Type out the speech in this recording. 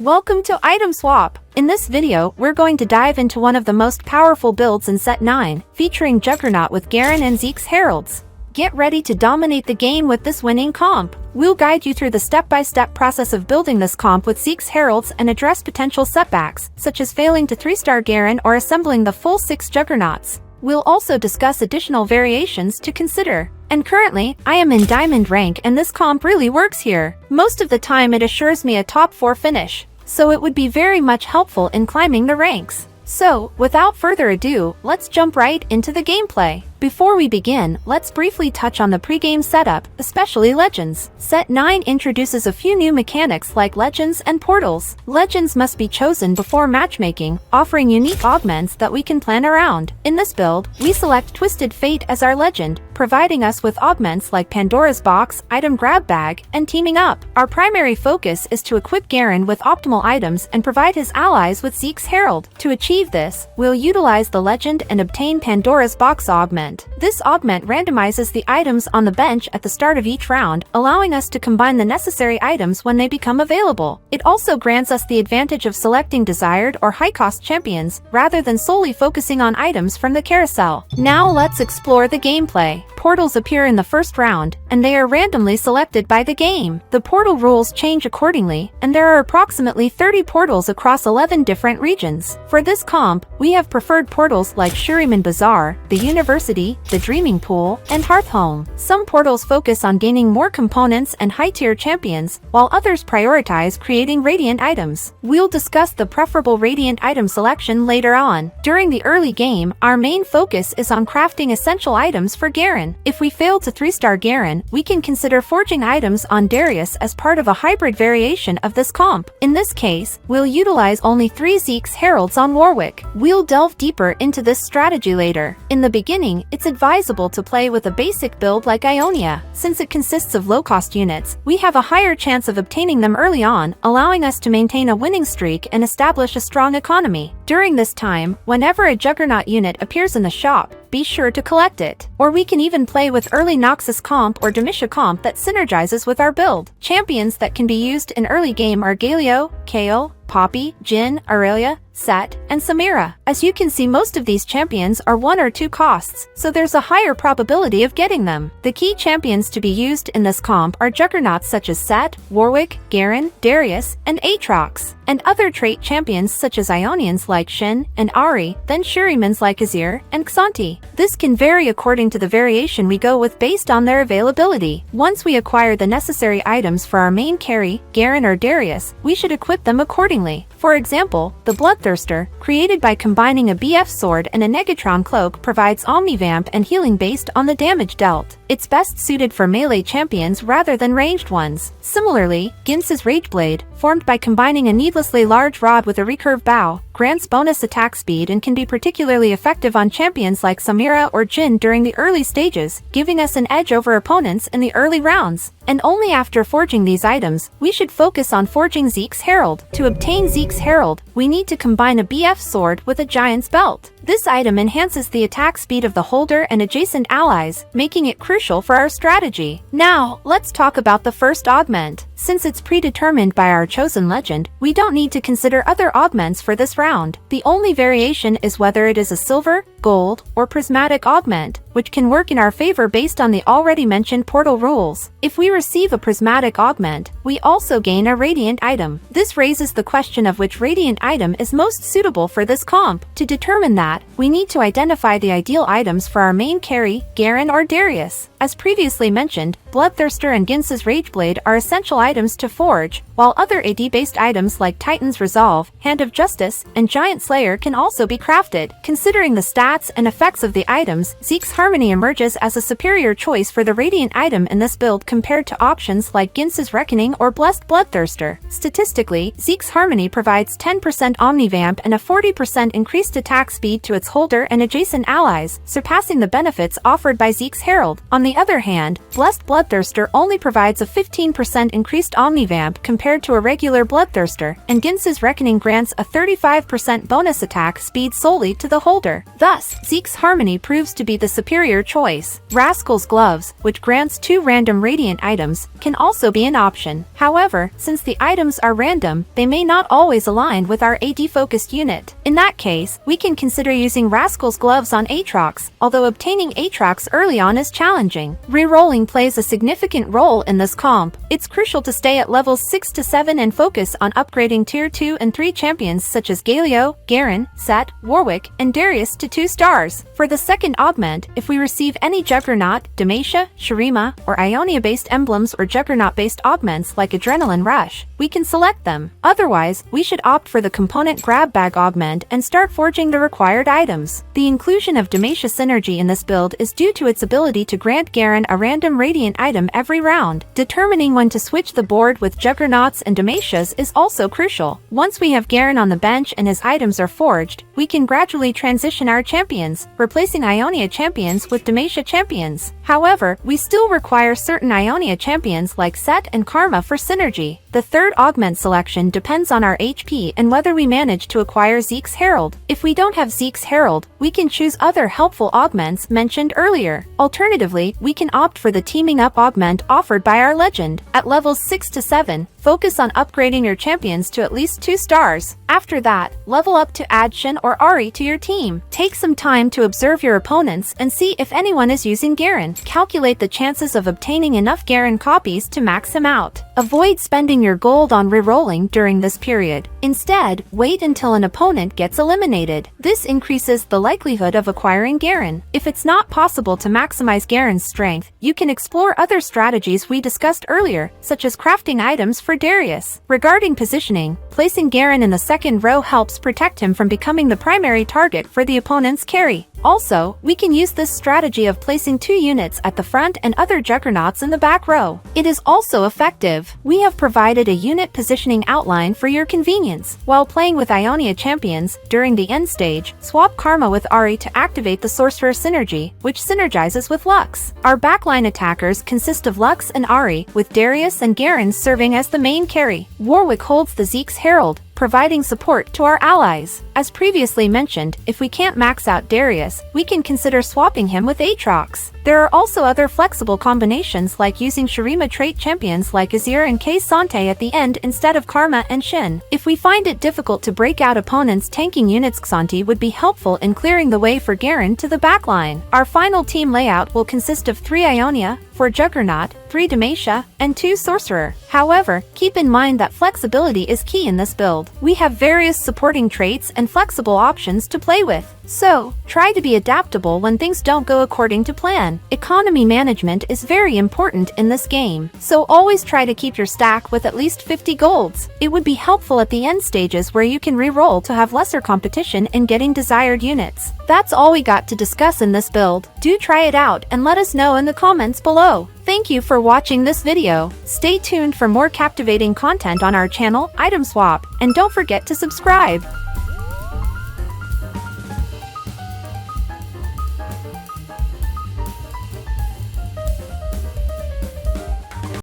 Welcome to Item Swap. In this video, we're going to dive into one of the most powerful builds in Set 9, featuring Juggernaut with Garen and Zeke's Heralds. Get ready to dominate the game with this winning comp. We'll guide you through the step-by-step process of building this comp with Zeke's Heralds and address potential setbacks, such as failing to 3-star Garen or assembling the full 6 Juggernauts. We'll also discuss additional variations to consider. And currently, I am in Diamond rank and this comp really works here. Most of the time it assures me a top 4 finish, so it would be very much helpful in climbing the ranks. So, without further ado, let's jump right into the gameplay. Before we begin, let's briefly touch on the pre-game setup, especially Legends. Set 9 introduces a few new mechanics like Legends and Portals. Legends must be chosen before matchmaking, offering unique augments that we can plan around. In this build, we select Twisted Fate as our Legend, providing us with augments like Pandora's Box, Item Grab Bag, and Teaming Up. Our primary focus is to equip Garen with optimal items and provide his allies with Zeke's Herald. To achieve this, we'll utilize the Legend and obtain Pandora's Box augment. This augment randomizes the items on the bench at the start of each round, allowing us to combine the necessary items when they become available. It also grants us the advantage of selecting desired or high-cost champions, rather than solely focusing on items from the carousel. Now let's explore the gameplay. Portals appear in the first round, and they are randomly selected by the game. The portal rules change accordingly, and there are approximately 30 portals across 11 different regions. For this comp, we have preferred portals like Shuriman Bazaar, the University, the Dreaming Pool, and Hearthhome. Some portals focus on gaining more components and high-tier champions, while others prioritize creating radiant items. We'll discuss the preferable radiant item selection later on. During the early game, our main focus is on crafting essential items for Garen. If we fail to 3-star Garen, we can consider forging items on Darius as part of a hybrid variation of this comp. In this case, we'll utilize only 3 Zeke's Heralds on Warwick. We'll delve deeper into this strategy later. In the beginning, it's advisable to play with a basic build like Ionia. Since it consists of low-cost units, we have a higher chance of obtaining them early on, allowing us to maintain a winning streak and establish a strong economy. During this time, whenever a Juggernaut unit appears in the shop, be sure to collect it. Or we can even play with early Noxus comp or Demisha comp that synergizes with our build. Champions that can be used in early game are Galio, Kayle, Poppy, Jhin, Aurelia, Set, and Samira. As you can see, most of these champions are 1 or 2 costs, so there's a higher probability of getting them. The key champions to be used in this comp are Juggernauts such as Set, Warwick, Garen, Darius, and Aatrox, and other trait champions such as Ionians like Shin and Ahri, then Shurimans like Azir and Xanthi. This can vary according to the variation we go with based on their availability. Once we acquire the necessary items for our main carry, Garen or Darius, we should equip them accordingly. For example, the Bloodthirster, created by combining a BF sword and a Negatron cloak, provides Omnivamp and healing based on the damage dealt. It's best suited for melee champions rather than ranged ones. Similarly, Ginz's Rageblade, formed by combining a needlessly large rod with a recurve bow, grants bonus attack speed and can be particularly effective on champions like Samira or Jhin during the early stages, giving us an edge over opponents in the early rounds. And only after forging these items, we should focus on forging Zeke's Herald. To obtain Zeke's Herald, we need to combine a BF sword with a Giant's Belt. This item enhances the attack speed of the holder and adjacent allies, making it crucial for our strategy. Now, let's talk about the first augment. Since it's predetermined by our chosen legend, we don't need to consider other augments for this round. The only variation is whether it is a silver, gold, or prismatic augment, which can work in our favor based on the already mentioned portal rules. If we receive a prismatic augment, we also gain a radiant item. This raises the question of which radiant item is most suitable for this comp. To determine that, we need to identify the ideal items for our main carry, Garen or Darius. As previously mentioned, Bloodthirster and Ginz's Rageblade are essential items to forge, while other AD-based items like Titan's Resolve, Hand of Justice, and Giant Slayer can also be crafted. Considering the stats and effects of the items, Zeke's Harmony emerges as a superior choice for the radiant item in this build compared to options like Ginz's Reckoning or Blessed Bloodthirster. Statistically, Zeke's Harmony provides 10% Omnivamp and a 40% increased attack speed to its holder and adjacent allies, surpassing the benefits offered by Zeke's Herald. On the the other hand, Blessed Bloodthirster only provides a 15% increased Omnivamp compared to a regular Bloodthirster, and Ginsu's Reckoning grants a 35% bonus attack speed solely to the holder. Thus, Zeke's Harmony proves to be the superior choice. Rascal's Gloves, which grants 2 random Radiant items, can also be an option. However, since the items are random, they may not always align with our AD-focused unit. In that case, we can consider using Rascal's Gloves on Aatrox, although obtaining Aatrox early on is challenging. Rerolling plays a significant role in this comp. It's crucial to stay at levels 6 to 7 and focus on upgrading tier 2 and 3 champions such as Galio, Garen, Set, Warwick, and Darius to 2 stars. For the second augment, if we receive any Juggernaut, Demacia, Shurima, or Ionia-based emblems or Juggernaut-based augments like Adrenaline Rush, we can select them. Otherwise, we should opt for the component grab bag augment and start forging the required items. The inclusion of Demacia Synergy in this build is due to its ability to grant Garen a random Radiant item every round. Determining when to switch the board with Juggernauts and Demacias is also crucial. Once we have Garen on the bench and his items are forged, we can gradually transition our champions, replacing Ionia champions with Demacia champions. However, we still require certain Ionia champions like Set and Karma for synergy. The third augment selection depends on our HP and whether we manage to acquire Zeke's Herald. If we don't have Zeke's Herald, we can choose other helpful augments mentioned earlier. Alternatively, we can opt for the Teaming Up augment offered by our legend. At levels 6 to 7, focus on upgrading your champions to at least 2 stars. After that, level up to add Shin or Ahri to your team. Take some time to observe your opponents and see if anyone is using Garen. Calculate the chances of obtaining enough Garen copies to max him out. Avoid spending your gold on rerolling during this period. Instead, wait until an opponent gets eliminated. This increases the likelihood of acquiring Garen. If it's not possible to maximize Garen's strength, you can explore other strategies we discussed earlier, such as crafting items for Darius. Regarding positioning, placing Garen in the second row helps protect him from becoming the primary target for the opponent's carry. Also, we can use this strategy of placing 2 units at the front and other Juggernauts in the back row. It is also effective. We have provided a unit positioning outline for your convenience. While playing with Ionia champions, during the end stage, swap Karma with Ahri to activate the Sorcerer Synergy, which synergizes with Lux. Our backline attackers consist of Lux and Ahri, with Darius and Garen serving as the main carry. Warwick holds the Zeke's Herald, providing support to our allies. As previously mentioned, if we can't max out Darius, we can consider swapping him with Aatrox. There are also other flexible combinations like using Shurima trait champions like Azir and Kay Sante at the end instead of Karma and Shin. If we find it difficult to break out opponents tanking units, Xanti would be helpful in clearing the way for Garen to the backline. Our final team layout will consist of 3 Ionia, 4 Juggernaut, 3 Demacia, and 2 Sorcerer. However, keep in mind that flexibility is key in this build. We have various supporting traits and flexible options to play with. So, try to be adaptable when things don't go according to plan. Economy management is very important in this game, so always try to keep your stack with at least 50 golds. It would be helpful at the end stages where you can reroll to have lesser competition in getting desired units. That's all we got to discuss in this build. Do try it out and let us know in the comments below. Thank you for watching this video. Stay tuned for more captivating content on our channel, Item Swap, and don't forget to subscribe.